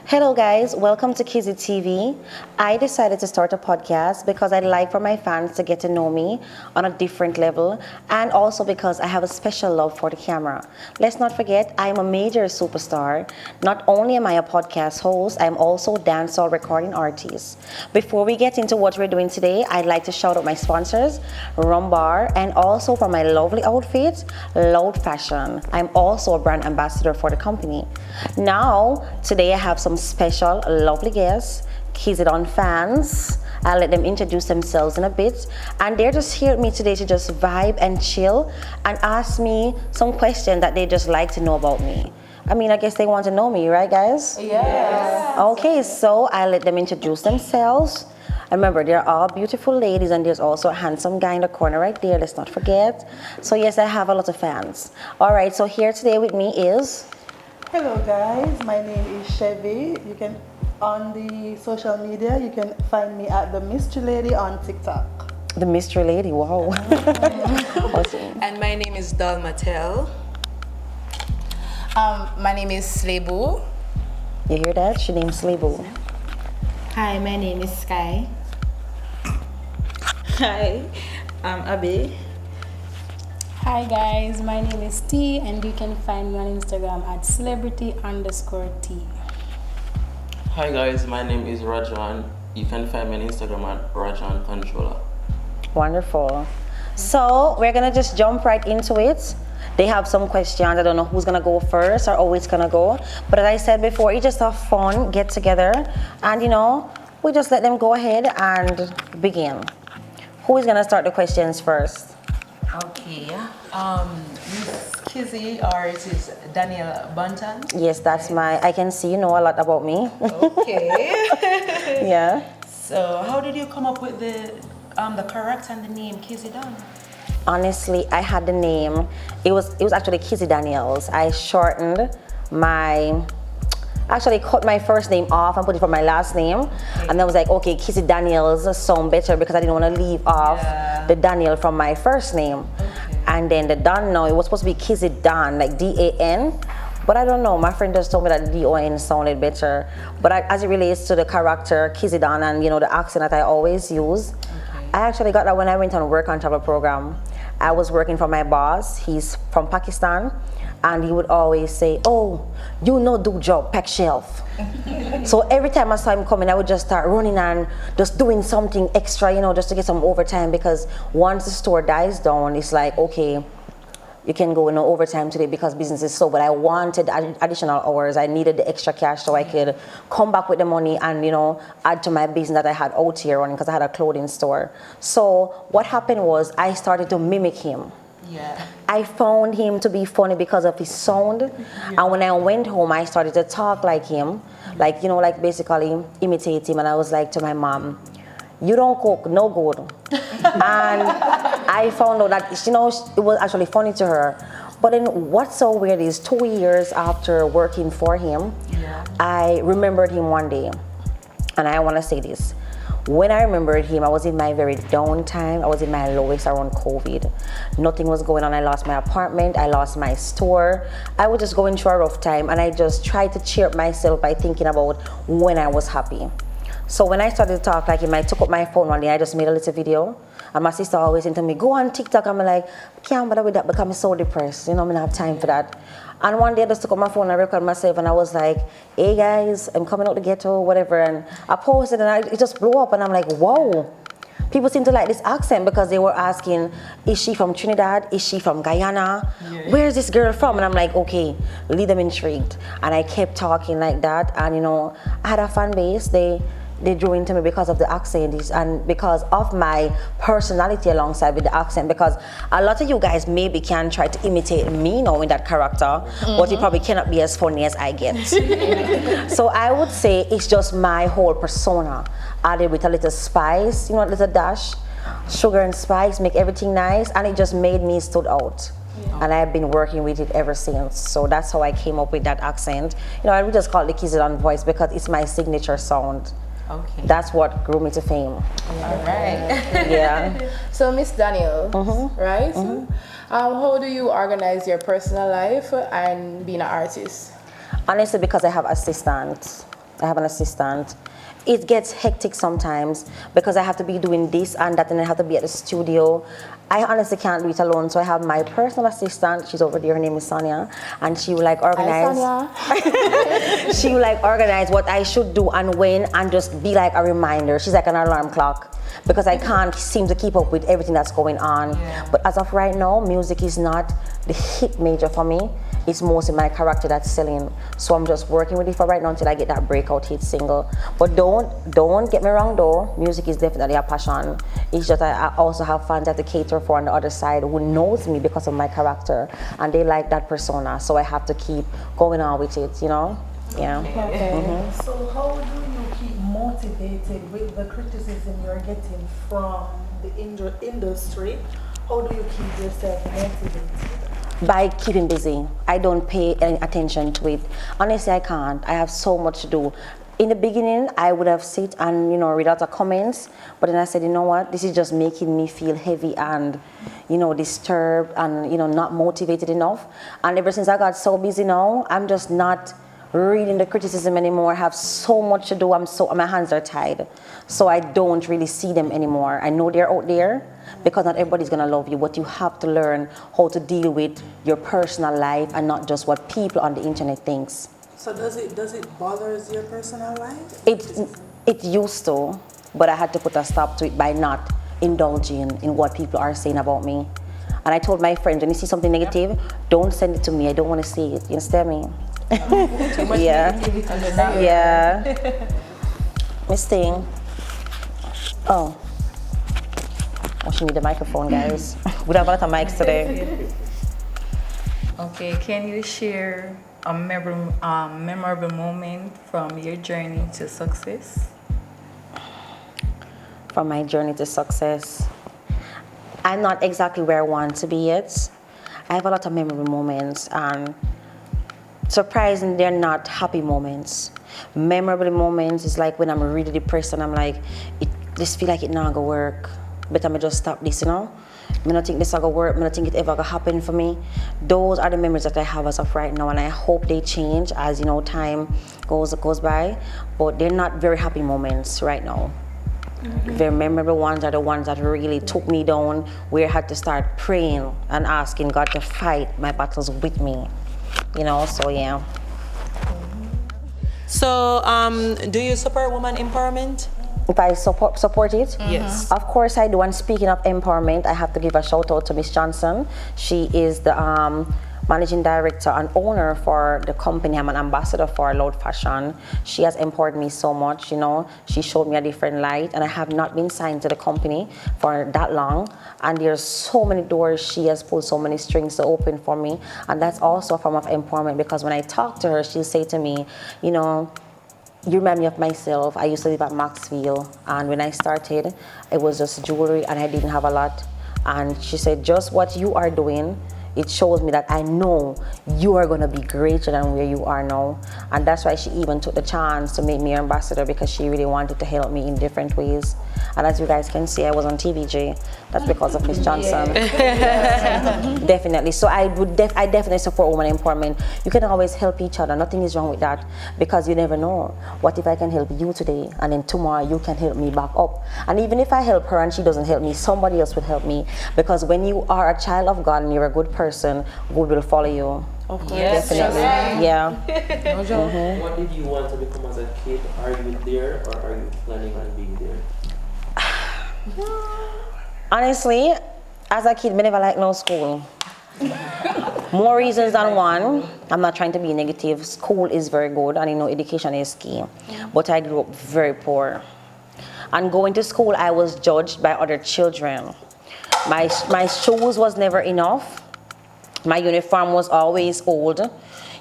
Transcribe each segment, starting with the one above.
Hello guys, welcome to Kizzy TV. I decided to start a podcast because I'd like for my fans to get to know me on a different level, and also because I have a special love for the camera. Let's not forget, I'm a major superstar. Not only am I a podcast host, I'm also a dancehall recording artist. Before we get into what we're doing today, I'd like to shout out my sponsors, RUM-BAR, and also for my lovely outfit, Loud Fashion. I'm also a brand ambassador for the company. Now, today I have some special, lovely guests, Kizzy fans. I'll let them introduce themselves in a bit. And they're just here with me today to just vibe and chill and ask me some questions that they just like to know about me. I guess they want to know me, right, guys? Yes. Okay, so I'll let them introduce themselves. Remember, they're all beautiful ladies, and there's also a handsome guy in the corner right there, let's not forget. So yes, I have a lot of fans. All right, so here today with me is... Hello guys, my name is Chevy. You can on the social media you can find me at the Mystery Lady on TikTok. The Mystery Lady, wow. Awesome. And my name is Dal Mattel. My name is Slebo. You hear that? She named Slebo. Hi, my name is Sky. Hi, I'm Abby. Hi guys, my name is T and you can find me on Instagram at celebrity_T. Hi guys, my name is Rajan. You can find me on Instagram at Rajan Controller. Wonderful. So we're gonna just jump right into it. They have some questions. I don't know who's gonna go first or always gonna go. But as I said before, it's just a fun get together, and we just let them go ahead and begin. Who is gonna start the questions first? Okay. Miss Kizzy, or it is Daniel Bunton. Yes, that's I can see you know a lot about me. Okay. Yeah. So, how did you come up with the character and the name Kizzy Don? Honestly, I had the name. It was actually Kizzy Daniels. I shortened actually cut my first name off and put it for my last name. Okay. And I was like, okay, Kizzy Daniels sound better because I didn't want to leave off the Daniel from my first name. Okay. And then the Don, now it was supposed to be Kizzy Don, like D-A-N. But I don't know, my friend just told me that D-O-N sounded better. But as it relates to the character, Kizzy Don, and the accent that I always use, I actually got that when I went on a work and travel program. I was working for my boss, he's from Pakistan, and he would always say, oh, do job, pack shelf. So every time I saw him coming, I would just start running and just doing something extra, just to get some overtime, because once the store dies down, it's like, okay, you can go overtime today because business is slow, but I wanted additional hours. I needed the extra cash so I could come back with the money and, add to my business that I had out here running because I had a clothing store. So what happened was I started to mimic him. Yeah. I found him to be funny because of his sound. Yeah. And when I went home, I started to talk like him, like basically imitate him. And I was like to my mom, you don't cook, no good. And I found out that, it was actually funny to her. But then what's so weird is 2 years after working for him, I remembered him one day. And I want to say this. When I remembered him, I was in my very down time. I was in my lowest around COVID. Nothing was going on. I lost my apartment. I lost my store. I was just going through a rough time, and I just tried to cheer up myself by thinking about when I was happy. So when I started to talk like him, I took up my phone one day. I just made a little video. And my sister always said to me, go on TikTok. I'm like, I can't bother with that because I'm so depressed. I don't have time for that. And one day I just took up my phone and I recorded myself, and I was like, hey guys, I'm coming out the ghetto, whatever. And I posted and it just blew up, and I'm like, whoa. People seem to like this accent because they were asking, is she from Trinidad? Is she from Guyana? Yeah. Where is this girl from? And I'm like, okay, leave them intrigued. And I kept talking like that, and I had a fan base. They drew into me because of the accent and because of my personality alongside with the accent, because a lot of you guys maybe can try to imitate me now in that character, but you probably cannot be as funny as I get. So I would say it's just my whole persona added with a little spice, a little dash, sugar and spice, make everything nice, and it just made me stood out. Yeah. And I've been working with it ever since. So that's how I came up with that accent. I would just call it the Kizzy voice because it's my signature sound. Okay. That's what grew me to fame. All right. Yeah. So, Miss Daniel, right? How do you organize your personal life and being an artist? Honestly, because I have assistants. I have an assistant. It gets hectic sometimes because I have to be doing this and that, and I have to be at the studio. I honestly can't do it alone, so I have my personal assistant. She's over there. Her name is Sonia, and she will like organize. Hi, Sonia. She will like organize what I should do and when, and just be like a reminder. She's like an alarm clock because I can't seem to keep up with everything that's going on. Yeah. But as of right now, music is not the hit major for me. It's mostly my character that's selling. So I'm just working with it for right now until I get that breakout hit single. But don't get me wrong though, music is definitely a passion. It's just I also have fans that I cater for on the other side who knows me because of my character and they like that persona. So I have to keep going on with it, you know? Yeah. Okay. So how do you keep motivated with the criticism you're getting from the industry? How do you keep yourself motivated? By keeping busy. I don't pay any attention to it. Honestly, I can't. I have so much to do. In the beginning, I would have sit and read out the comments, but then I said, you know what, this is just making me feel heavy and disturbed and not motivated enough. And ever since I got so busy now, I'm just not reading the criticism anymore. I have so much to do. My hands are tied, so I don't really see them anymore. I know they're out there because not everybody's gonna love you, but you have to learn how to deal with your personal life and not just what people on the internet thinks. So does it bother your personal life? It used to, but I had to put a stop to it by not indulging in what people are saying about me. And I told my friends, when you see something negative, don't send it to me. I don't want to see it. You understand me? Yeah. Miss Thing. Oh, she need the microphone, guys. We have a lot of mics today. Okay, can you share a memorable moment from your journey to success? From my journey to success, I'm not exactly where I want to be yet. I have a lot of memorable moments, and surprisingly, they're not happy moments. Memorable moments is like when I'm really depressed and I'm like, this feel like it not gonna work. But I'm just stop this, I don't think this is gonna work. I don't think it ever gonna happen for me. Those are the memories that I have as of right now, and I hope they change as time goes by. But they're not very happy moments right now. Very memorable ones are the ones that really took me down, where I had to start praying and asking God to fight my battles with me. So yeah. So, do you support woman empowerment? If I support it? Yes. Of course I do. And speaking of empowerment, I have to give a shout out to Miss Johnson. She is the managing director and owner for the company. I'm an ambassador for Loud Fashion. She has empowered me so much, She showed me a different light, and I have not been signed to the company for that long. And there's so many doors. She has pulled so many strings to open for me. And that's also a form of empowerment, because when I talk to her, she'll say to me, you remind me of myself. I used to live at Maxfield, and when I started, it was just jewelry and I didn't have a lot. And she said, just what you are doing, it shows me that I know you are gonna be greater than where you are now. And that's why she even took the chance to make me her ambassador, because she really wanted to help me in different ways. And as you guys can see, I was on TVJ. That's because of Miss Johnson. Definitely. So I definitely support women empowerment. You can always help each other. Nothing is wrong with that, because you never know. What if I can help you today, and then tomorrow you can help me back up? And even if I help her and she doesn't help me, somebody else will help me. Because when you are a child of God and you're a good person, good will follow you. Of course. Yes, Definitely. Yeah. What did you want to become as a kid? Are you there, or are you planning on being there? Honestly, as a kid, I never liked no school. More reasons than one. I'm not trying to be negative. School is very good, and education is key. But I grew up very poor. And going to school, I was judged by other children. My shoes was never enough. My uniform was always old.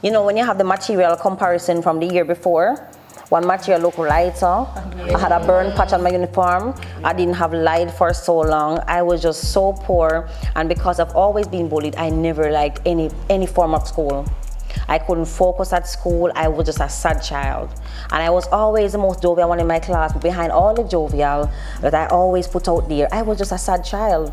When you have the material comparison from the year before, one material looked lighter. I had a burn patch on my uniform. I didn't have light for so long. I was just so poor, and because of always being bullied, I never liked any form of school. I couldn't focus at school. I was just a sad child. And I was always the most jovial one in my class. Behind all the jovial that I always put out there, I was just a sad child.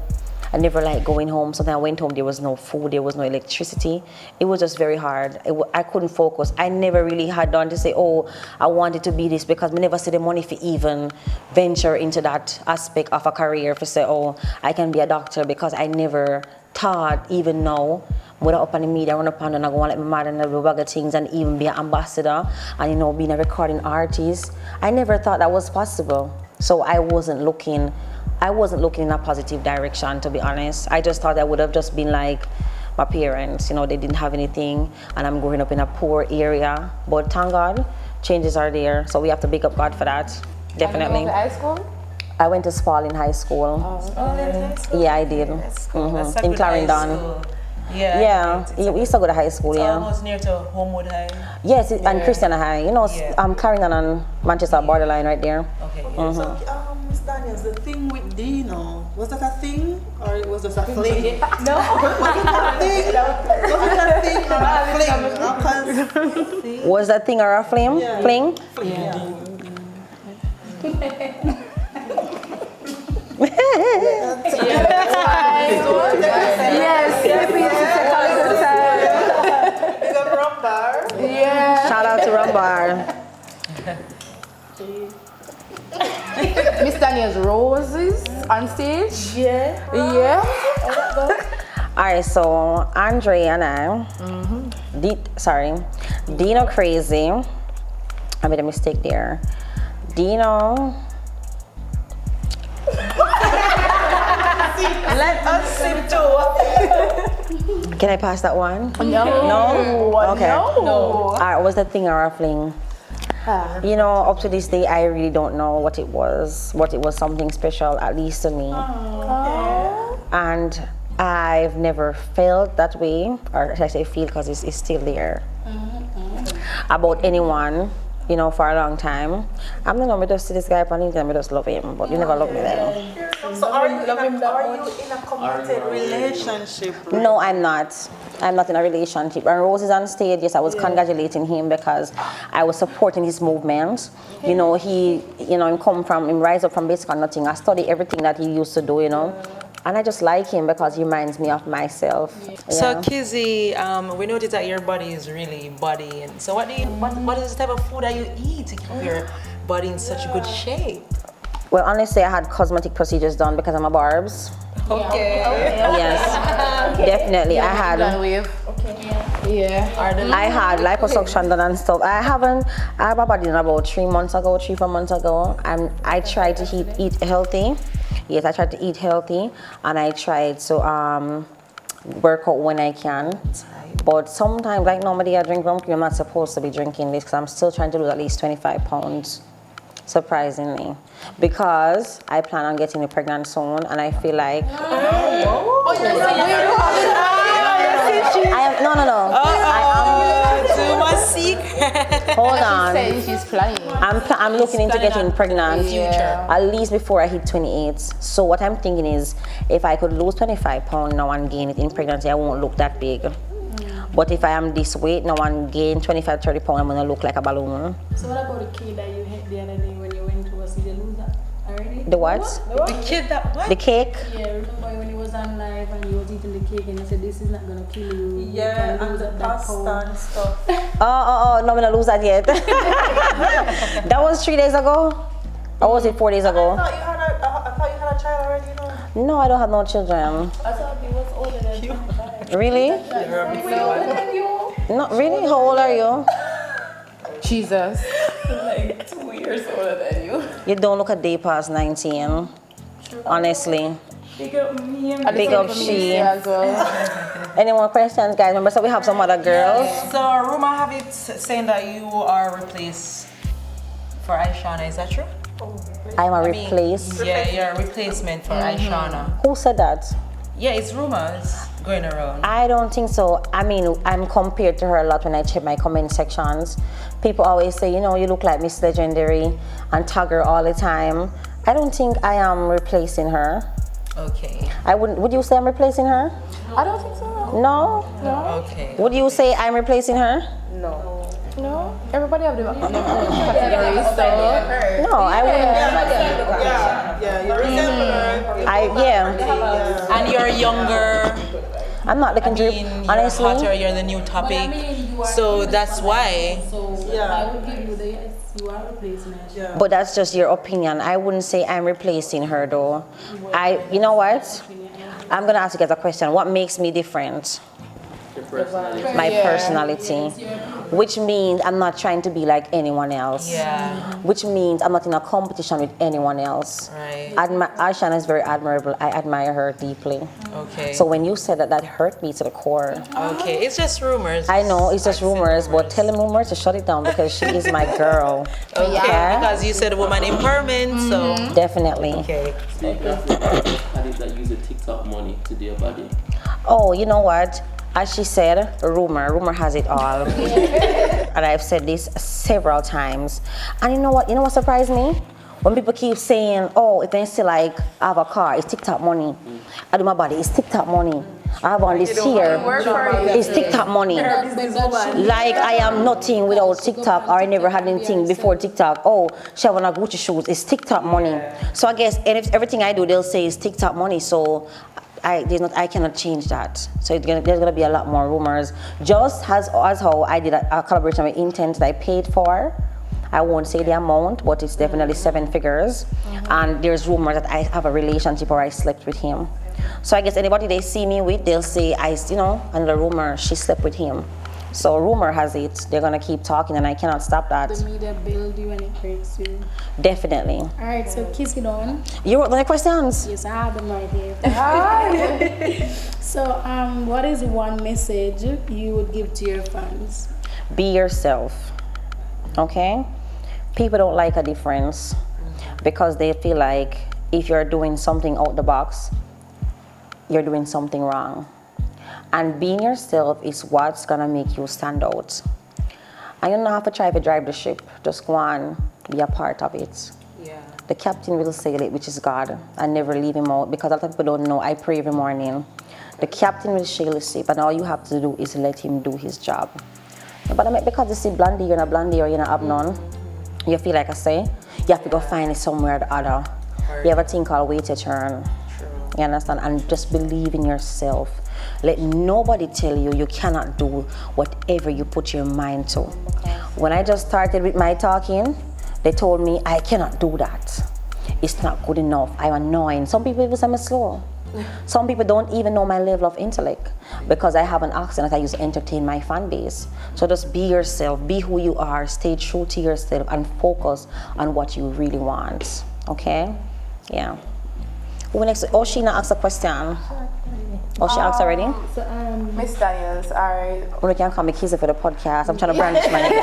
I never liked going home. Sometimes I went home, there was no food, there was no electricity. It was just very hard. I couldn't focus. I never really had done to say, oh, I wanted to be this, because we never see the money for even venture into that aspect of a career for say, oh, I can be a doctor, because I never thought, even now, when I up on the media, run up and I go and let my mother and do bigger things and even be an ambassador and, you know, being a recording artist. I never thought that was possible. So I wasn't looking in a positive direction, to be honest. I just thought I would have just been like my parents, you know, they didn't have anything and I'm growing up in a poor area. But thank God, changes are there. So we have to big up God for that, definitely. Did you go to high school? I went to Spalding High School. Yeah, I did. That's a In good high Clarendon. school. Yeah. We used to go to high school, It's yeah. almost near to Homewood High. Yes, and Christiana High. You know, Yeah. Clarendon and Manchester borderline right there. Okay. So, Miss Daniels, the thing with Deno, was that a thing or it was just a fling? No. Was it a thing? Was it a thing or a fling? Was that thing or a flame? Yeah. Fling? Big up RUM-BAR. Yeah. Shout out to RUM-BAR. Miss Daniel's roses on stage. Yeah. Yeah. Alright, so Andre and I, Deno Crazy. I made a mistake there. Deno. Let us sip too. Can I pass that one? No. No? Okay. No. Alright, was that thing or a fling? You know, up to this day, I really don't know what it was. But it was something special, at least to me. And I've never felt that way, or should I say feel, because it's still there, about anyone, you know, for a long time. I'm not gonna just see this guy up on Instagram, I just love him, but you never love me then. So are you in a committed relationship? No, I'm not. I'm not in a relationship. When Rose is on stage, yes, I was congratulating him because I was supporting his movement. You know, him rise up from basically nothing. I study everything that he used to do, you know. And I just like him because he reminds me of myself. So Yeah. Kizzy, we noticed that your body is really bodying. So what is the type of food that you eat to keep your body in such good shape? Well, honestly, I had cosmetic procedures done because I'm a barbs. Okay. Yes, definitely. I had liposuction done and stuff. I have my body done about 3 months ago, 3-4 months ago, and I tried to eat healthy. Yes, I tried to eat healthy, and I tried to work out when I can. But sometimes, like normally, I drink rum cream. I'm not supposed to be drinking this because I'm still trying to lose at least 25 pounds. Surprisingly, because I plan on getting pregnant soon, and I feel like I am Too much secret. hold on. She's flying. I'm looking into getting pregnant Yeah. at least before I hit 28. So what I'm thinking is, if I could lose 25 pounds now and gain it in pregnancy, I won't look that big. But if I am this weight now and gain 25-30 pounds, I'm gonna look like a balloon. So what about the kid that you had the other day when you went to us? Did you lose that already? The what? The kid that what? The cake? Yeah, remember when he was on live and he was eating the cake and he said, this is not gonna kill you. You Yeah, can and lose the that pasta pound." and stuff. Oh, no, I'm gonna lose that yet. That was 3 days ago? Or was it 4 days ago? I thought you had a child already, you know. No, I don't have no children. I thought he was older than 25. Really? No, really? How old are you? Jesus. Like 2 years older than you. You don't look a day past 19. Honestly. Big up me and Big up she. As well. Any more questions, guys? Remember, so we have some other girls. So rumor have it saying that you are replaced for Aishana. Is that true? I'm a replace. Yeah, you're a replacement for Aishana. Who said that? Yeah, it's rumors going around. I don't think so. I mean, I'm compared to her a lot when I check my comment sections. People always say, you know, you look like Miss Legendary and tag her all the time. I don't think I am replacing her. Okay. Would you say I'm replacing her? I don't think so. No? Okay. Would you say I'm replacing her? No. Everybody have the categories, so. No, I wouldn't. Yeah, you resemble her. Yeah. And you're younger. I'm not looking to, You're honestly. hotter, you're the new But topic. I mean, you are So in the that's spotlight, why. So Yeah. I would give you the yes. You are replacing her. Yeah. But that's just your opinion. I wouldn't say I'm replacing her though. You know what? I'm gonna ask you guys a question. What makes me different? Your personality. My Yeah. personality. Which means I'm not trying to be like anyone else. Yeah. Which means I'm not in a competition with anyone else. Right. Aishan is very admirable. I admire her deeply. Okay. So when you said that, that hurt me to the core. Okay. It's just rumors. I know it's just I said rumors, but tell him rumors to shut it down because she is my girl. Okay. Yeah. Because you said woman empowerment, so. Definitely. Okay. Speaking of the artists that use the TikTok money to do your body. Oh, you know what? As she said, rumor has it all. And I've said this several times. And you know what? You know what surprised me? When people keep saying, oh, if they say like, I have a car, it's TikTok money. I do my body, it's TikTok money. I have on this here, it's TikTok money. Like I am nothing without TikTok, or I never had anything before TikTok. Oh, she have on a Gucci shoes, it's TikTok money. So I guess everything I do, they'll say it's TikTok money. So I cannot change that. So there's gonna be a lot more rumors. Just as how I did a collaboration with Intent that I paid for. I won't say the amount, but it's definitely 7 figures. And there's rumors that I have a relationship or I slept with him. So I guess anybody they see me with, they'll say, another rumor, she slept with him. So rumor has it, they're gonna keep talking and I cannot stop that. The media build you and it breaks you. Definitely. All right, so Kizzy on. You wrote my questions? Yes, I have them right here. So, what is one message you would give to your fans? Be yourself, okay? People don't like a difference because they feel like if you're doing something out the box, you're doing something wrong. And being yourself is what's gonna make you stand out. And you don't have to try to drive the ship, just go on, be a part of it. Yeah. The captain will sail it, which is God, and never leave him out, because a lot of people don't know, I pray every morning. The captain will sail the ship, and all you have to do is let him do his job. But I mean, because you see blondie, you're not blondie or you're not have none, you feel like I say, you have to go find it somewhere or the other. You have a thing called wait your turn. You understand? And just believe in yourself. Let nobody tell you you cannot do whatever you put your mind to. When I just started with my talking, they told me I cannot do that. It's not good enough. I'm annoying. Some people even say I'm slow. Some people don't even know my level of intellect because I have an accent that I use to entertain my fan base. So just be yourself, be who you are, stay true to yourself and focus on what you really want. Okay? Yeah. Who next? Oh, Sheena asked a question. Oh, she asked already? Miss Daniels, alright. Well, you can call me Kizzy for the podcast. I'm trying to brandish my name.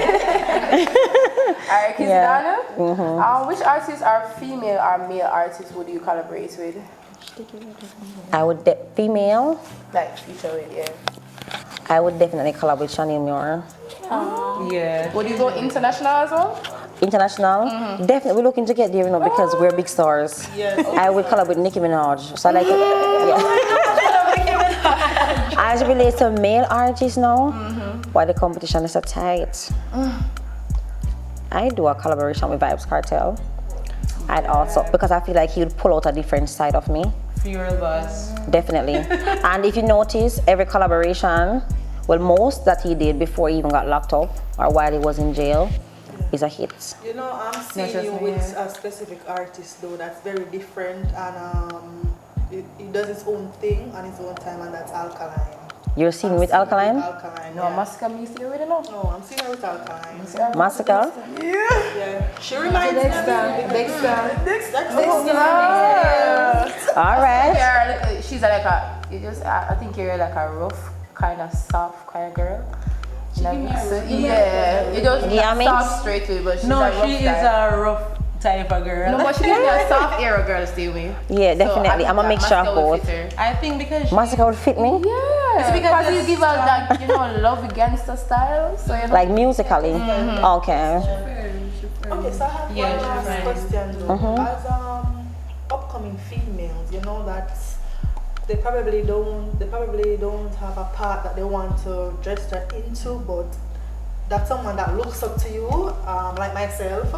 Alright, Kizzy Yeah. Daniel. Which artists are female or male artists would you collaborate with? I would, female, Like feature with, yeah. I would definitely collab with Shani Muir. Yeah. Would you go international as well? International, definitely we're looking to get there, because we're big stars. Yes. I would collab with Nicki Minaj. So I like As it relates to male artists now, why the competition is so tight. I do a collaboration with Vibes Cartel. I'd also, because I feel like he would pull out a different side of me. Fuel bus. Definitely. And if you notice, every collaboration, well, most that he did before he even got locked up or while he was in jail, is a hit. You know, I'm seeing you with a specific artist though that's very different, and he does his own thing on his own time, and that's Alkaline. You're seeing with Alkaline? Alkaline, No, yeah. Massacre me still with it now. No, I'm seeing her with Alkaline. Massacre? Yeah. She reminds me of Dexter. All right. Yeah, she's like I think you're like a rough, kind of soft kind of girl. Yeah, you don't Yeah, I mean- soft straight to it, but she's a No, rough she is type. a rough type of girl. No, but she gives me a soft era girl still me. Yeah, definitely. So I'm a mixture of both. I think because Massacre would fit me, Yeah, because you give her that, love gangster style. So like musically. Okay. Okay, so I have Yeah, one last she's question though. As upcoming females, that they probably don't have a part that they want to dress her into, but that's someone that looks up to you, like myself.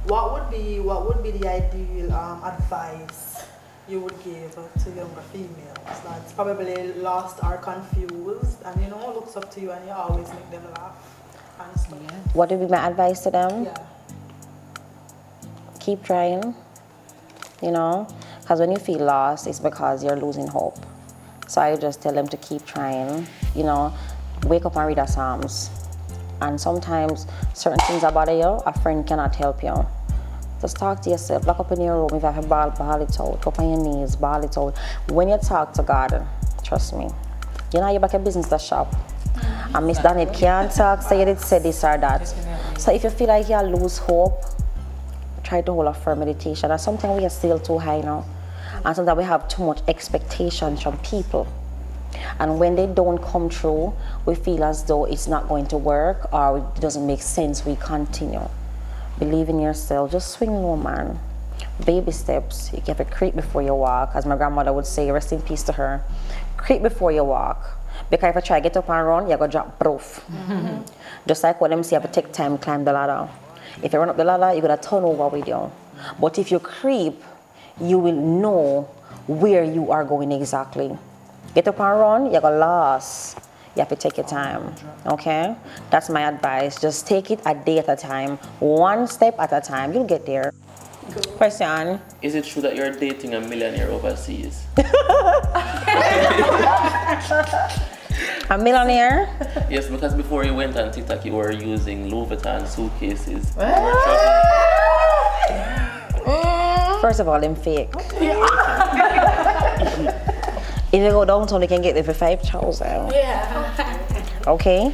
What would be the ideal advice you would give to younger females that's probably lost or confused and looks up to you and you always make them laugh and stuff? What would be my advice to them? Yeah. Keep trying, because when you feel lost, it's because you're losing hope. So I just tell them to keep trying, wake up and read the Psalms. And sometimes certain things about you, a friend cannot help you. Just talk to yourself, lock up in your room, if you have a ball it out, go up on your knees, ball it out. When you talk to God, trust me, you're back at business to shop. And Miss Daniel can't talk, say you did say this or that. So if you feel like you lose hope, try to hold a firm meditation. And sometimes we are still too high now. And sometimes we have too much expectations from people. And when they don't come through, we feel as though it's not going to work or it doesn't make sense, we continue. Believe in yourself, just swing low, man. Baby steps, you have to creep before you walk. As my grandmother would say, rest in peace to her. Creep before you walk. Because if you try to get up and run, you're going to drop proof. Just like what them say, you have to take time to climb the ladder. If you run up the ladder, you're going to turn over with you. But if you creep, you will know where you are going exactly. Get up and run, you're going to lose. You have to take your time, okay? That's my advice. Just take it a day at a time, one step at a time. You'll get there. Question. Is it true that you're dating a millionaire overseas? A millionaire? Yes, because before you went on TikTok, you were using Louis Vuitton suitcases. First of all, them fake. If you go downtown, you can get there for 5,000. Yeah. Okay?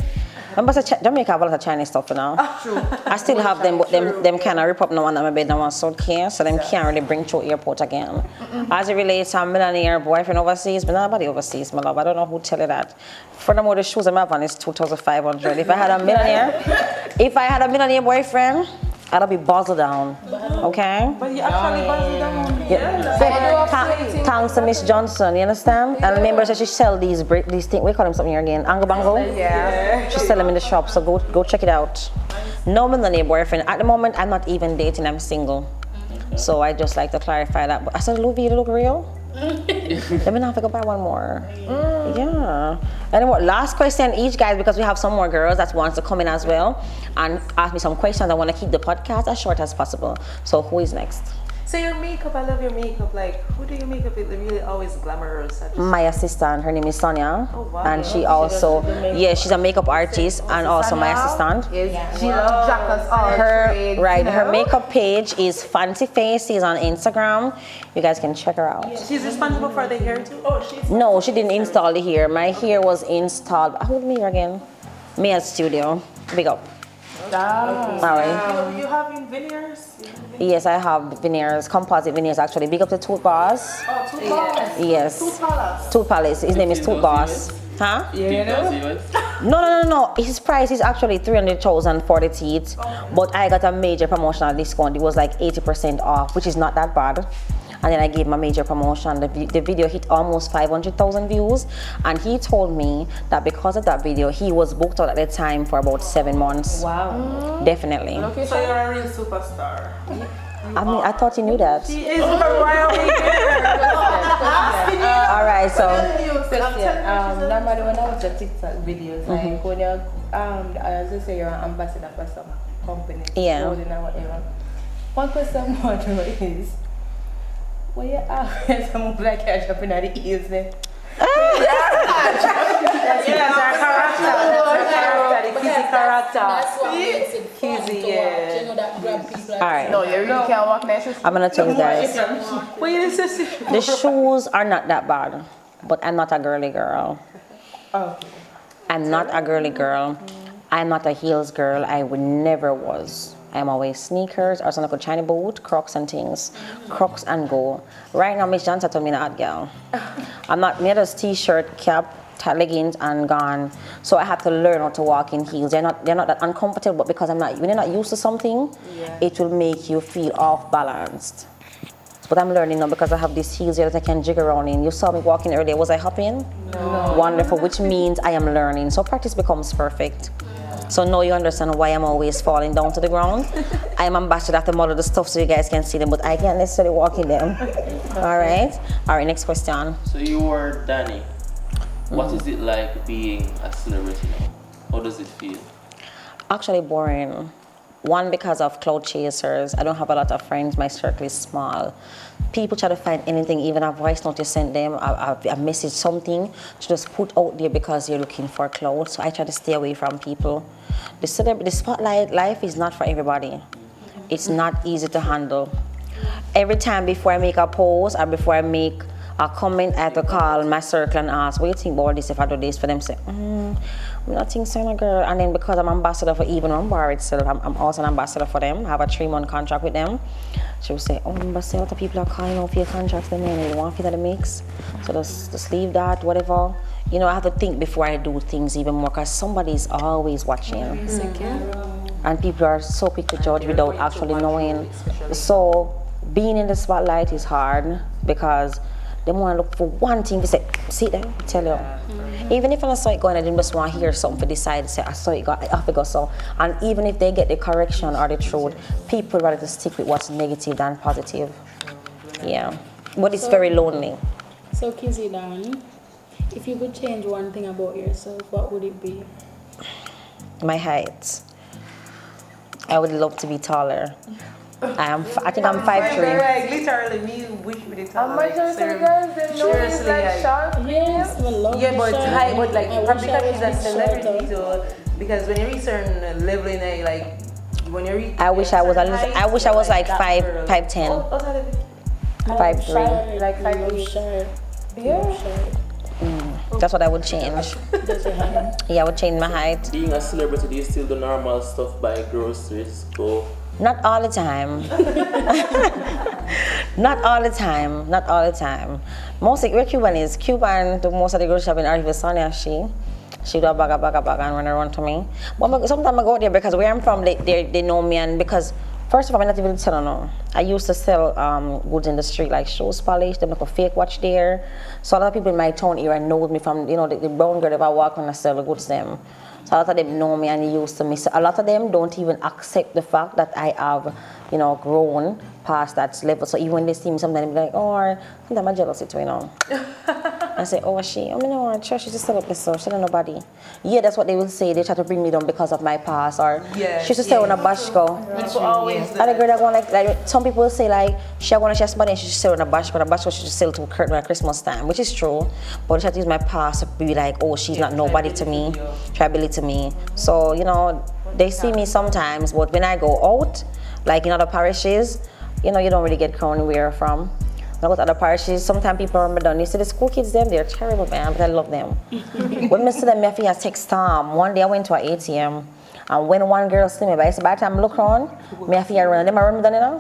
Remember, Jamaica have a lot of Chinese stuff now. True. I still have them, but them kind of rip up now and my bed now one suitcase, so them can't really bring to airport again. As it relates to a millionaire boyfriend overseas, but nobody overseas, my love. I don't know who tell you that. Furthermore, the shoes I'm having is 2,500. If I had a millionaire boyfriend, I'd be buzzed down. Okay? But you actually buzzed down. Yeah. Thanks to Miss Johnson, you understand? And remember, so she sell these things. We call them something here again. Ango Bango. Yeah. She sell them in the shop, so go check it out. No millionaire boyfriend. At the moment, I'm not even dating. I'm single. So I just like to clarify that. But I said, Louis, you look real. Let me know if I go buy one more. Yeah. Anyway, last question each, guys, because we have some more girls that wants to come in as well and ask me some questions. I want to keep the podcast as short as possible. So who is next? So your makeup, I love your makeup. Like, who do you make up? It's really always glamorous. My assistant, her name is Sonia. Oh, wow. And she also, she's a makeup artist and also my assistant. Yes. She loves jackets all trades, her makeup page is Fancy Face. She's on Instagram. You guys can check her out. Yeah. She's responsible for the hair too? Oh, she's... No, she didn't install the hair. My hair was installed. Who did me here again? Mia Studio. Big up. All right. You having veneers? Yes, I have veneers, composite veneers actually. Big up to Tooth Boss. Oh, Tooth Palace. Yes. Tooth Palace. Tooth Palace. His name is Tooth Boss. Huh? No. His price is actually 300,000 for the teeth, but I got a major promotional discount. It was like 80% off, which is not that bad. And then I gave him a major promotion. The video hit almost 500,000 views, and he told me that because of that video, he was booked out at the time for about 7 months. Wow. Definitely. Okay, so you're a real superstar. I mean, I thought you knew that. She is a royal All right, so. Normally when I watch your TikTok videos, like when you're, as you say, you're an ambassador for some company, clothing or whatever. One question more is, well, you always move like you're jumping at the ears there. Yes, our character. The Kizzy character. That's what makes it fun Kizzy, to yeah. watch. You know that grab people. All right. No, you really can't walk there. I'm gonna tell you guys. Wait, this is... The shoes are not that bad, but I'm not a girly girl. Okay. I'm not a girly girl. I'm not a heels girl. I would never was. I'm always sneakers or some like a China boot, Crocs and things. Crocs and go. Right now, Miss Johnson told me not girl. I'm not made a t-shirt, cap, leggings and gone. So I have to learn how to walk in heels. They're not that uncomfortable, but because when you're not used to something, it will make you feel off balanced. But I'm learning now because I have these heels here that I can jig around in. You saw me walking earlier. Was I hopping? No. Wonderful, which means I am learning. So practice becomes perfect. So now you understand why I'm always falling down to the ground. I'm ambassador of the model the stuff so you guys can see them, but I can't necessarily walk in them. All right, next question. So you were Danny. What is it like being a celebrity now? How does it feel? Actually boring. One, because of cloud chasers. I don't have a lot of friends. My circle is small. People try to find anything, even a voice note you send them, a message, something to just put out there because you're looking for clout. So I try to stay away from people. The spotlight life is not for everybody. It's not easy to handle. Every time before I make a post or before I make a comment, I have to call my circle and ask, what do you think about this if I do this? For them say, I'm not think so, girl. And then because I'm ambassador for even RUM-BAR itself, I'm also an ambassador for them. I have a 3-month contract with them. She will say, but see, a lot of people are calling out for your contracts, then they want to the mix. So just leave that, whatever. You know, I have to think before I do things even more because somebody's always watching. And people are so quick to judge without actually knowing. So being in the spotlight is hard because they want to look for one thing to say, see there, tell you. Even if I saw it going, I didn't just want to hear something to decide, say, I saw it go, I have to go so. And even if they get the correction or the truth, people rather to stick with what's negative than positive. Yeah, but it's very lonely. So Kizzy Dan, if you could change one thing about yourself, what would it be? My height. I would love to be taller. I think I'm 5'3". Like, literally, me wish we did tell like, seriously, like, Yes, I love yeah, the but shirt. high, but like, I probably wish I because she's a was shorter. celebrity, so, because when you reach certain level in a, like, when you reach, I wish I was certain at least, height, I wish I was like that 5'10". girl. Oh, sorry. 5'3". Like I love 5'8". shirt. Yeah. That's what I would change. Yeah, I would change my height. Being a celebrity, do you still do normal stuff, buy groceries, go? Not all the time. Not all the time. Not all the time. Mostly, where Cuban is, Cuban do most of the grocery shopping, or even Sonia, she do a bag and run around to me. But sometimes I go there because where I'm from, they know me, and because first of all, I'm not even selling no. I used to sell goods in the street like shoes polish, them like a fake watch there. So a lot of people in my town area know me from, you know, the brown girl if I walk when I sell the goods them. So a lot of them know me and they used to me. So a lot of them don't even accept the fact that I have, you know, grown past that level. So even when they see me sometimes they be like, oh, sometimes I'm jealous of you, you know. I say, oh, I mean, no, she's just set up herself, she don't know nobody. Yeah, that's what they will say. They try to bring me down because of my past, or she should stay on a bashko. People always do And the girl that going like some people say like she want to share somebody and she should sell on a bashko she should sell to curtain at Christmas time, which is true. But they try to use my past to be like, oh, she's not nobody to me, tribally to me. So, you know, they see me sometimes, but when I go out, like in other parishes, you know, you don't really get crowned where you're from. When I go to other parishes, sometimes people are done. You see the school kids, they're terrible, man, but I love them. When I see them, I feel I take time. One day I went to an ATM, and when one girl see me, by the time I look around, I feel I run. Them are running me down, you know?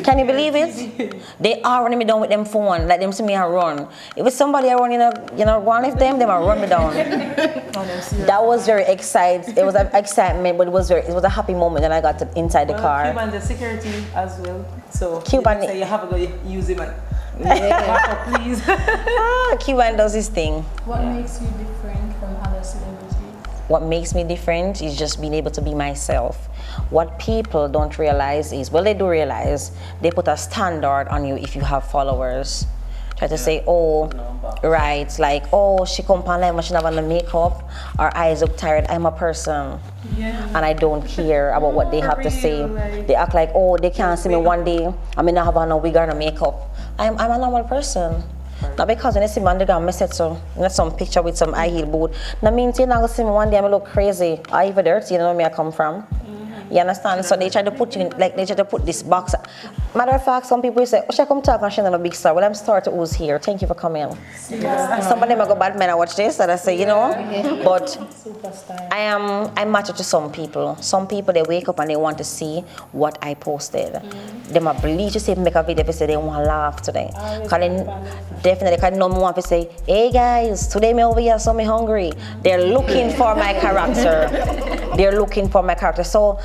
Can you believe it? They are running me down with them phone, like them see me and run. If it's somebody I run, you know, one of them are run me down. That was very exciting. It was an excitement, but it was a happy moment when I got inside the car. Cuban the security as well. So Cuban, you have to go use him. Yeah. Please. Cuban does his thing. What makes you different from other celebrities? What makes me different is just being able to be myself. What people don't realize is, well, they do realize, they put a standard on you if you have followers. Try to say, oh, right, like, oh, she come on live, she have on the makeup, her eyes look tired. I'm a person. And I don't care about what they have to say. They act like, oh, they can't see me one day, I mean, I have on no wig or no makeup. I'm a normal person. Not because when you see me on the ground, I said so, not some picture with some high heel boot. That means you're not going to see me one day, I look crazy. Or even dirty, you know where I come from. You understand? So they try to put you in, like they try to put this box. Matter of fact, some people say, oh, she come talk and she's not a big star. Well, I'm star to who's here. Thank you for coming. Some of them are go bad men, I watch this and I say, you know, but I matter to some people. Some people, they wake up and they want to see what I posted. They might believe to say, make a video, they say they want to laugh today. Definitely, because no one want to say, hey guys, today me over here, so me hungry. They're looking for my character. They're looking for my character. So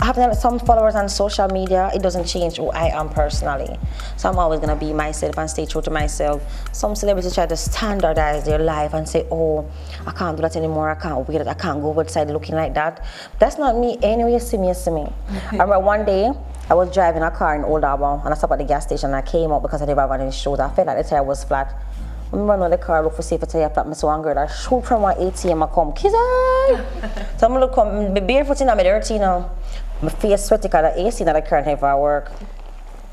having some followers on social media, it doesn't change who I am personally. So I'm always gonna be myself and stay true to myself. Some celebrities try to standardize their life and say, oh, I can't do that anymore, I can't wear it, I can't go outside looking like that. That's not me. Anyway, you see me, you see me. I remember one day, I was driving a car in Old Harbor and I stopped at the gas station and I came out because I didn't have any shoes. I felt like the tire was flat. I run on the car, look for see if the tire flat. I saw one girl that shoot from my ATM, I come, Kizzy! So I'm look come, barefoot in my dirty now. My face sweaty because the AC in the car never work.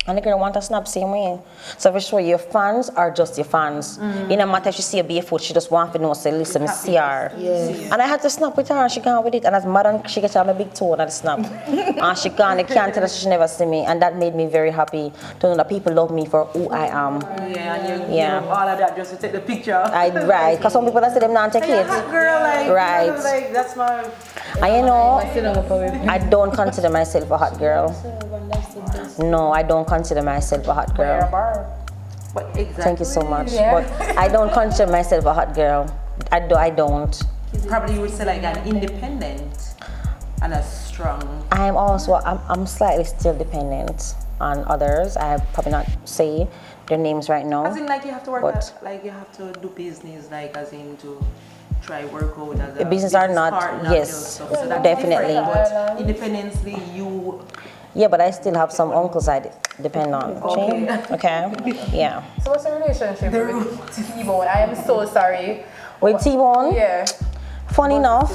And the girl want to snap same way. So for sure, your fans are just your fans. It no matter if she see a barefoot, she just want to know, say, listen, I see her. Yes. And I had to snap with her and she gone with it. And as mad she gets on my big toe and I snap. And she gone, they can't tell her she never see me. And that made me very happy to know that people love me for who I am. Yeah, and you give all of that just to take the picture. Right, because some people that say them not take it. Girl, like, right. Like, that's my... And you know, I don't consider myself a hot girl. No, I don't consider myself a hot girl. But exactly. Thank you so much. But I don't consider myself a hot girl. I don't. Probably you would say like an independent and a strong. I'm slightly still dependent on others. I probably not say their names right now. As in like you have to work like you have to do business, like as in to try work out as a business are not partner, yes, so that's definitely. But independently you. Yeah, but I still have some uncles I depend on. Okay. Yeah. So what's the relationship with T-Bone? I am so sorry. With T-Bone? Yeah. Funny enough.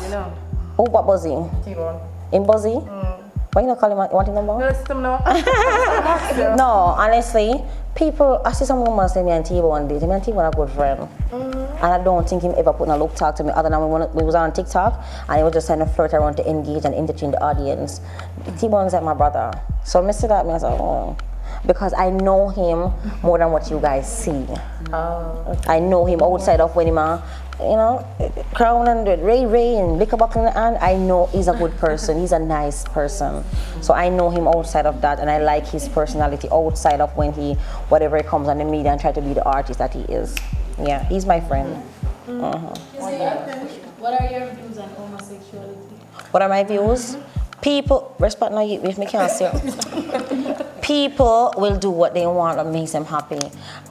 Oh, what was he? T-Bone. In Buzzy? Why you not call him? Want his number? No, honestly, people, I see some women say me and T-Bone date. Me and T-Bone are good friends. And I don't think him ever put a look talk to me other than we was on TikTok and he was just trying to flirt around to engage and entertain the audience. T-Bone's like my brother. So I say that, I said, oh. Because I know him more than what you guys see. I know him outside of when him, crown and Ray and liquor buckle in the hand. I know he's a good person. He's a nice person. So I know him outside of that and I like his personality outside of when whatever he comes on the media and try to be the artist that he is. Yeah, he's my friend. What are your views on homosexuality? What are my views? People, respect now if me can't say. People will do what they want that makes them happy.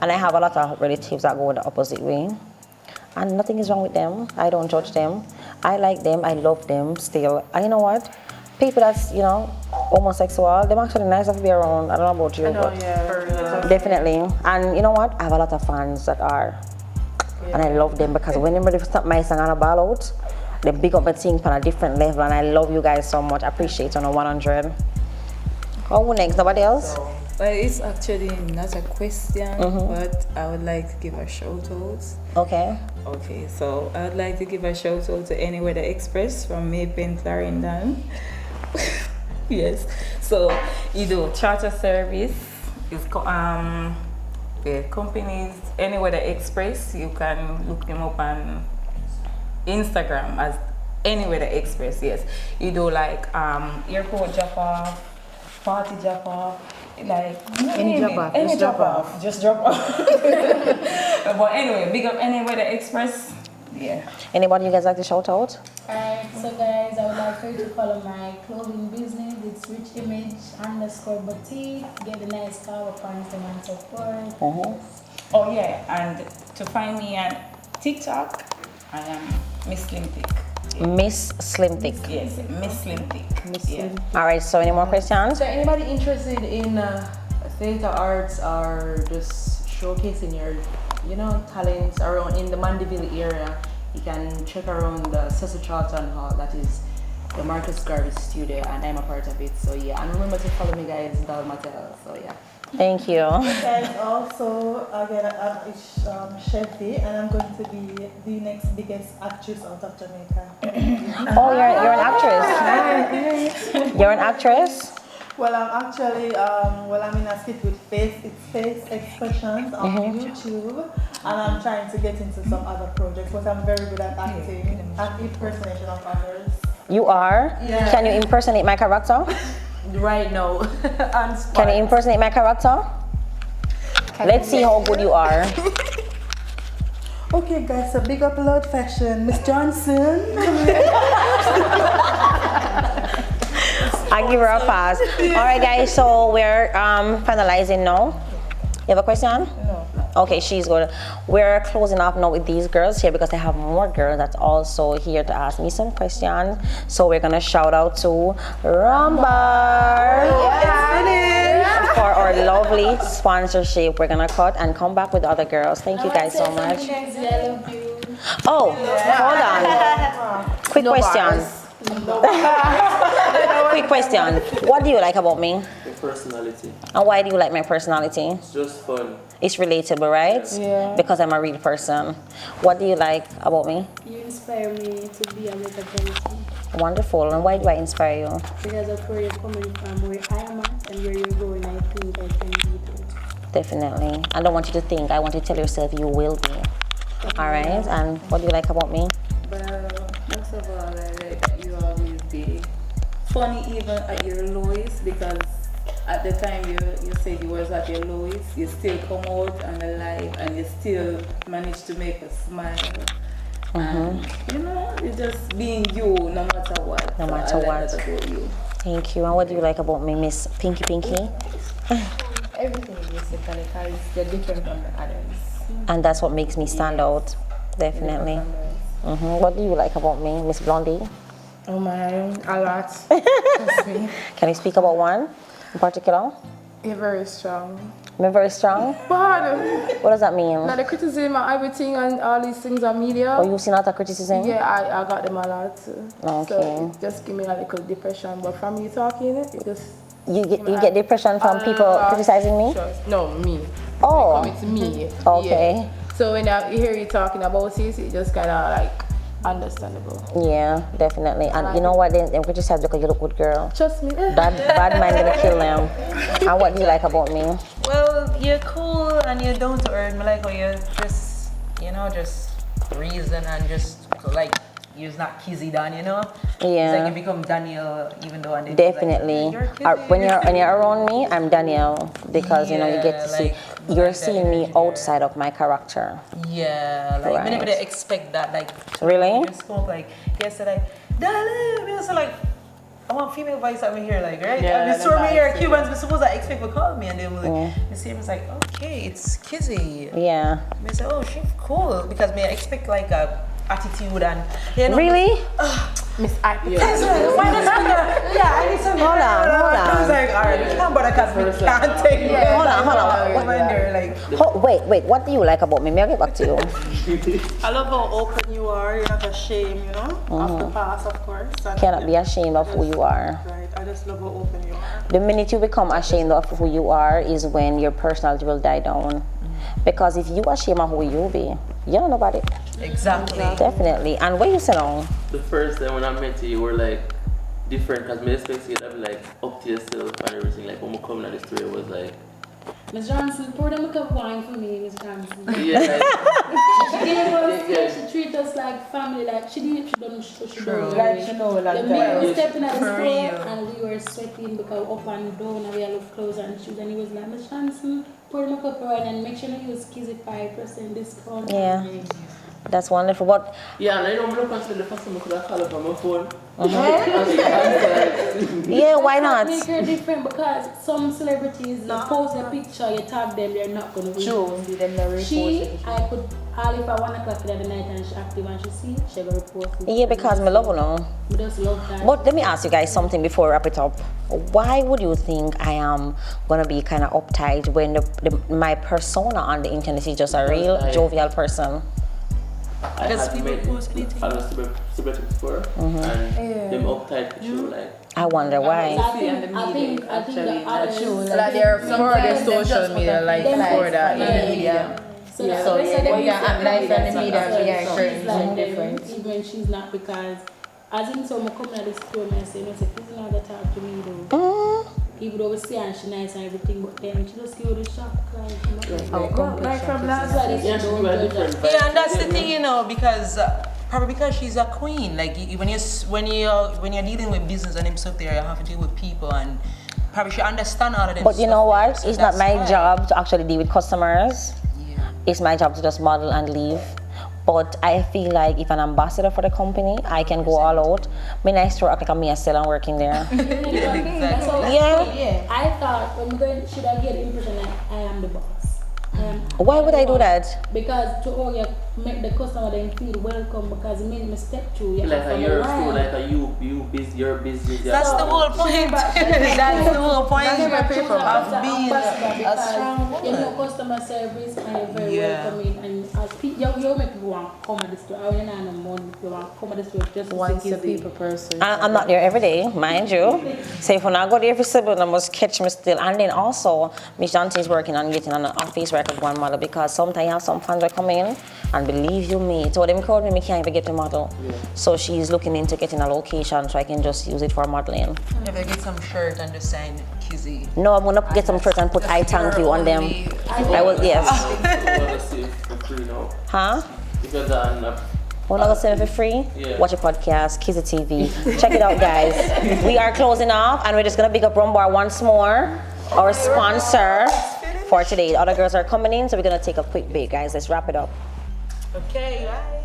And I have a lot of relatives that go the opposite way. And nothing is wrong with them. I don't judge them. I like them, I love them still. And you know what? People that's, homosexual, they're actually nice to be around. I don't know about you, but definitely. And you know what? I have a lot of fans that are. And I love them because whenever they stop my song on a ball out, they big up my thing on a different level. And I love you guys so much. I appreciate it on a 100. Who next? Nobody else? Well, it's actually not a question, but I would like to give a shout out. Okay. Okay, so I would like to give a shout out to Any Weather Express from Maypen, Clarendon. Yes. So you do charter service. It's the company's Any Weather Express. You can look them up on Instagram as Any Weather Express. Yes. You do like airport drop off, party drop off. Like any drop off, just drop off. But anyway, big up Any Weather Express. Yeah. Anybody you guys like to shout out? Alright, so guys, I would like for you to follow my clothing business. It's richimage_boutique. Get a nice cover pants and so forth. Oh yeah, and to find me on TikTok, I am Miss Slim Thick. Miss Slim Thick. Yes, Miss Slim Thick. All right, so any more questions? So anybody interested in theater arts or just showcasing your, talents around in the Mandeville area, you can check around the Cecil Charlton Hall. That is the Marcus Garvey studio, and I'm a part of it. So yeah, and remember to follow me, guys, Dalmatel. So yeah. Thank you. And also, again, I'm Chevy, and I'm going to be the next biggest actress out of Jamaica. Oh, you're an actress. You're an actress? Well, I'm actually, I'm in a skit with face expressions on YouTube, and I'm trying to get into some other projects, but I'm very good at acting and impersonation of others. You are? Yeah. Can you impersonate my character? Right now. Can you impersonate my character? Let's see how good you are. Okay, guys, so big up Lord Fashion, Miss Johnson. I give her a pass. All right, guys. So we're finalizing now. You have a question? No. Okay, she's good. We're closing off now with these girls here because I have more girls that's also here to ask me some questions. So we're gonna shout out to RUM-BAR for our lovely sponsorship. We're gonna cut and come back with the other girls. Thank you guys so much. I love you. Oh, hold on. Quick question. Quick question. What do you like about me? Your personality. And why do you like my personality? It's just fun. It's relatable, right? Yeah. Because I'm a real person. What do you like about me? You inspire me to be a better person. Wonderful. And why do I inspire you? Because of where you're coming from, where I am at, and where you're going, I think I can be too. Definitely. I don't want you to think. I want you to tell yourself you will be. All right. And what do you like about me? Well, most of all, I like that you always be funny even at your lowest, because at the time you said you was at your lowest, you still come out and alive, and you still manage to make us smile. And you know, you're just being you no matter what. No So matter I like what. that about you. Thank you. And what do you like about me, Miss Pinky Pinky? Everything basically, because you're different from the others. And that's what makes me stand out. Definitely. What do you like about me, Miss Blondie? Oh my, a lot. Trust me. Can you speak about one in particular? You're very strong. I'm very strong. But What does that mean? now the criticism and everything and all these things on media. Oh, you've seen other criticism? Yeah, I got them a lot. Okay. So it just give me a little depression. But from you talking, it just You get depression from people criticizing me? No, me. Oh. It's me. Okay. Yeah. So when I hear you talking about it, it just kind of like understandable. Yeah, definitely. And you know what? They criticize because you look good, girl. Trust me. Bad mind gonna kill them. And what do you like about me? Well, you're cool and you're down to earth. I like how you're just, just reason and just like you're not Kizzy Dan, It's Yeah. like you become Daniel even though I Definitely. When you're around me, I'm Danielle because you get to see you're seeing me outside of my character. Yeah, like Right. whenever they expect that, like Really? you spoke like yesterday, darling, it was like I want female voice at me here, like right? Yeah, and so me that's here, nice, Cubans, but suppose I expect to call me and they were like, the same is like, okay, it's Kizzy. Yeah. I say, oh, she's cool because me I expect like a attitude and Really? Miss I. Yeah, I need some. Hold on. I was like, all right, we can't bother because we can't take it. Hold on. Wait. What do you like about me? May I get back to you? I love how open you are. You're not ashamed, of the past, of course. And Cannot be ashamed of who you are. Right. I just love how open you are. The minute you become ashamed of who you are is when your personality will die down. Because if you are ashamed of who you be, you don't know about it. Exactly. Definitely. And where you sit on? The first time when I met you, you were like different because me expect you to be like up to yourself and everything. Like when we come to the story, it was like, Miss Johnson, pour them a cup of wine for me, Miss Johnson. yeah, She gave us, she treated us like family, like she done. Like, you know, like The that. man was stepping at the For store real. and we were sweating because up and down and we had clothes and shoes and he was like, Miss Johnson, pour them a cup of wine and make sure you use Kizzy 5% discount. Yeah. That's wonderful. What? yeah, and I don't look until the first time I could have called up on my phone. Yeah, why not? Make her different because some celebrities you post a picture, you tag them, they're not going to repost. True, them not repost She, it. I could call if at 1 o'clock in the night and she active and she see, she will repost it. Yeah, because me love you know. We just love that. But let me ask you guys something before we wrap it up. Why would you think I am gonna be kind of uptight when my persona on the internet is just a real jovial person? I had met other celebrities before, and them uptight show like. I wonder why. I think the others, Like they're for their social media, like for that in the media. So Yeah. that's So why yeah, they we are say act like that in the media, she's we are like certain them, different. even when she's not, because as in some come at the store and say, no, say, please not gonna talk to me though. Even though we see her and she nice and everything, but then she just give you the shock, Like from last That's why they Yeah, say she don't do a judge different her. vibe. Yeah, and that's the thing, because probably because she's a queen. Like when you're dealing with business and them stuff there, you have to deal with people and probably she understand all of them. But you know stuff there, what? so It's not that's my why. job to actually deal with customers. Yeah. It's my job to just model and leave. But I feel like if an ambassador for the company, I can go all out. Me nice to act like I'm still and working there. Yeah. I thought when we're going, should I get the impression that I am the boss? Why would I do that? Because to all you make the customer then feel welcome because it made me step through. Like a your store, like a you business, your business. That's the whole point. That's the whole point of being a strong woman. You know, customer service and you're very welcoming and as you make people want to come at the store. I don't know more people want to come at the store just to Once see a Kizzy. people person. I'm not there every day, mind you. So if when I go there for Sybil, I must catch me still. And then also, Miss Dante is working on getting an office where I could go and model because sometimes I have some fans that come in and believe you me, so them called me can't even get a model. So she's looking into getting a location so I can just use it for modeling. If I get some shirt and just sign Kizzy. No, I'm gonna get some shirts and put I thank you on them. I will, yes. You want to see it for free now? Huh? If you're done, We're not gonna send it for free? Yeah. Watch a podcast, Kizzy TV. Check it out, guys. We are closing off and we're just gonna big up RUM-BAR once more, our sponsor for today. The other girls are coming in, so we're gonna take a quick break, guys. Let's wrap it up. Okay, bye.